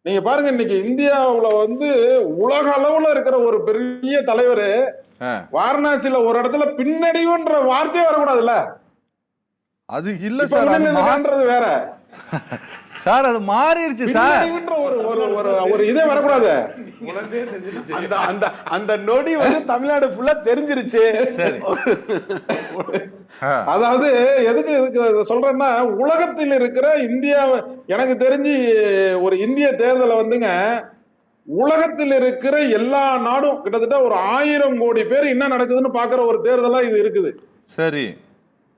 நீங்க பாருங்க, இன்னைக்கு இந்தியாவுல வந்து உலக அளவுல இருக்கிற ஒரு பெரிய தலைவர் வாரணாசியில ஒரு இடத்துல பின்னடைவுன்ற வார்த்தையே வரக்கூடாதுல்ல. அது இல்ல இப்ப சார், அது முன்னணின்றது வேற சார், அது மாறிடுச்சு சார். பின்னடைவுன்ற ஒரு இதே வரக்கூடாது. அந்த நொடி வந்து தமிழ்நாடு ஃபுல்லா தெரிஞ்சிருச்சு. சரி. அதாவது எதுக்கு சொல்றேன்னா, உலகத்தில் இருக்கிற இந்தியாவை எனக்கு தெரிஞ்சு ஒரு இந்திய தேர்தலை வந்துங்க, உலகத்தில் இருக்கிற எல்லா நாடும் கிட்டத்தட்ட ஒரு 1000 கோடி பேர் என்ன நடக்குதுன்னு பாக்குற ஒரு தேர்தலா இது இருக்குது. சரி.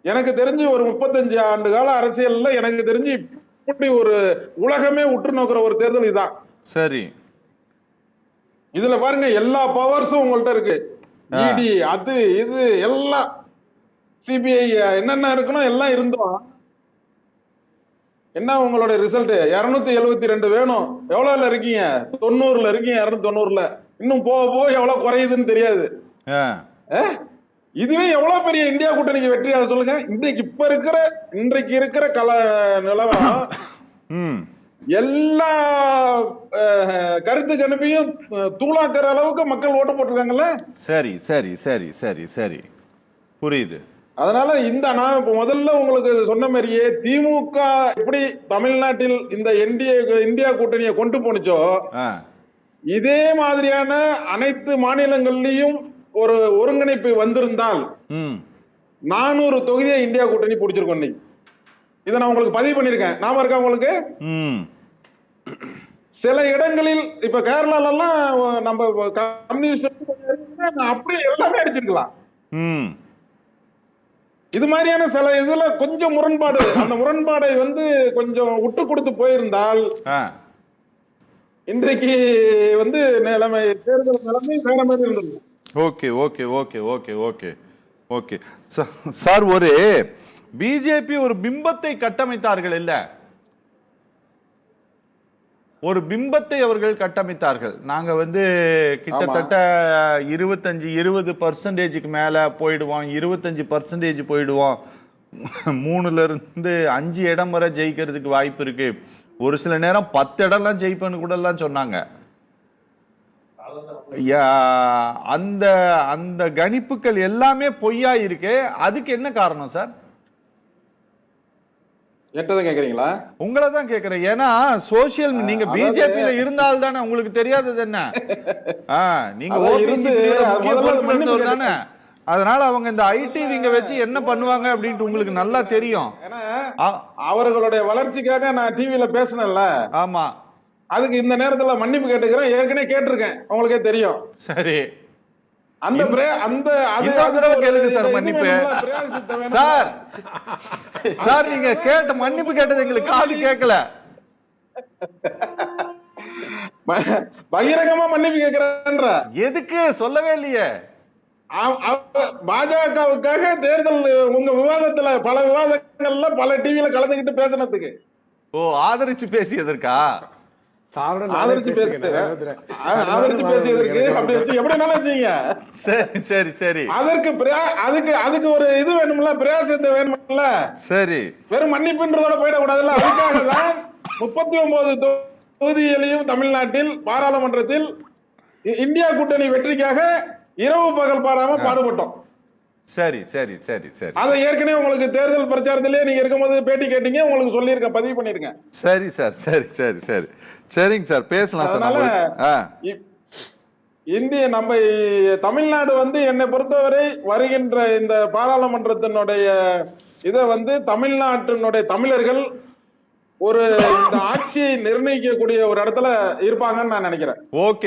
எனக்கு தெரிஞ்சு ஒரு 35 ஆண்டு கால அரசியல்ல எனக்கு தெரிஞ்சு இப்படி ஒரு உலகமே உற்று நோக்கிற ஒரு தேர்தல் இதுதான். சரி. இதுல பாருங்க, எல்லா பவர்ஸும் உங்கள்ட்ட இருக்கு. இடி, அது இது எல்லாம், சிபிஐ என்னென்ன இருக்கணும் எல்லாம் இருந்தோம். என்ன உங்களோட ரிசல்ட்? 272 வேணும். எவ்வளவுல இருக்கீங்க? 90ல இருக்கீங்க. 290ல இன்னும் போக போக எவ்வளவு குறையுதுன்னு தெரியாது. இதுவே எவ்வளவு பெரிய இந்தியா கூட்டணிக்கு வெற்றி, அதை சொல்லுங்க. இன்றைக்கு இருக்கிற நிலவரம் எல்லா கருத்து கணிப்பையும் தூளாக்குற அளவுக்கு மக்கள் ஓட்டு போட்டிருக்காங்கல்ல. சரி சரி சரி சரி சரி, புரியுது. அதனால நான் இப்ப முதல்ல உங்களுக்கு சொன்ன மாதிரியே, திமுக எப்படி தமிழ்நாட்டில் இந்த இந்தியா கூட்டணியை கொண்டு போனுச்சோ, இதே மாதிரியான அனைத்து மாநிலங்கள்லயும் ஒரு ஒருங்கிணைப்பு வந்திருந்தால் 400 தொகுதியை இந்தியா கூட்டணி பிடிச்சிருக்கோம். இதை நான் உங்களுக்கு பதிவு பண்ணிருக்கேன். நாம இருக்கா உங்களுக்கு? சில இடங்களில் இப்ப கேரளால எல்லாம் நம்ம கம்யூனிஸ்ட் அப்படியே எல்லாமே அடிச்சிருக்கலாம். இது மாதிரியான சில இதுல கொஞ்சம் முரண்பாடு, அந்த முரண்பாடை வந்து கொஞ்சம் விட்டு கொடுத்து போயிருந்தால் இன்றைக்கு வந்து தேர்தல் நிலைமை வேற மாதிரி இருந்தது. Okay okay okay okay okay okay sir, ஒரு பிஜேபி ஒரு பிம்பத்தை கட்டமைத்தார்கள் இல்ல, ஒரு பிம்பத்தை அவர்கள் கட்டமைத்தார்கள். நாங்க வந்து கிட்டத்தட்ட 25-20% மேல போயிடுவோம், 25% போயிடுவோம், 3ல இருந்து 5 இடம் வரை ஜெயிக்கிறதுக்கு வாய்ப்பு இருக்கு, ஒரு சில நேரம் 10 இடம்லாம் ஜெயிப்பேன்னு கூட எல்லாம் சொன்னாங்க. அந்த அந்த கணிப்புகள் எல்லாமே பொய்யா இருக்கு. அதுக்கு என்ன காரணம் சார்? என்னதான் கேக்குறீங்களா? உங்களை தான் கேக்குறேன். ஏன்னா சோசியல், நீங்க பிஜேபியில இருந்தால் தானே உங்களுக்கு தெரியாதது என்ன? நீங்க தானே, அதனால அவங்க இந்த ஐடி விங்க வச்சு என்ன பண்ணுவாங்க அப்படின்ட்டு உங்களுக்கு நல்லா தெரியும். அவர்களுடைய வளர்ச்சிக்காக நான் டிவில பேசினேன்ல. ஆமா, அதுக்கு இந்த நேரத்துல மன்னிப்பு கேட்டுக்கிறேன். ஏற்கனவே கேட்டிருக்கேன், உங்களுக்கே தெரியும். சரி, அந்த கேளுங்க சார் மன்னிப்பு. சார் சார், நீங்க கேட்ட மன்னிப்பு கேட்டது எங்களுக்கு காது கேட்கல. பகிரங்கமா மன்னிப்பு கேட்கிறேன்ற எதுக்கு சொல்லவே இல்லையே. பாஜகவுக்காக தேர்தல் உங்க விவாதத்துல பல விவாதங்கள்ல பல டிவில கலந்துகிட்டு பேசினதுக்கு. ஓ, ஆதரிச்சு பேசியதற்கா? ஆதரிச்சு பேசியதற்கு அப்படி வச்சு எப்படினாலும் வச்சீங்க. சரி சரி சரி, அதுக்கு ஒரு இது வேணும்ல, பிரயாசத்தை வேணும்ல. சரி, வெறும் மன்னிப்புன்றதோட போயிடக்கூடாதுல்ல. அதுக்காக தான் 39 தொகுதிகளையும் தமிழ்நாட்டில் பாராளுமன்றத்தில் இந்தியா கூட்டணி வெற்றிக்காக இரவு பகல் பாராம பாடுபட்டோம். சரி சரி சரி சரி, அதை ஏற்கனவே உங்களுக்கு தேர்தல் பிரச்சாரத்திலே நீங்க இருக்கும்போது பேட்டி கேட்டீங்க, உங்களுக்கு சொல்லியிருக்க, பதிவு பண்ணிருக்கேன். சரி சார், சரி சரி சரி, சரிங்க சார், பேசலாம் சார். நம்ம தமிழ்நாடு வந்து என்னை பொறுத்தவரை வருகின்ற இந்த பாராளுமன்றத்தினுடைய இதை வந்து தமிழ்நாட்டினுடைய தமிழர்கள் ஒரு இந்த ஆட்சியை நிர்ணயிக்கக்கூடிய ஒரு இடத்துல இருப்பாங்கன்னு நான் நினைக்கிறேன். ஓகே.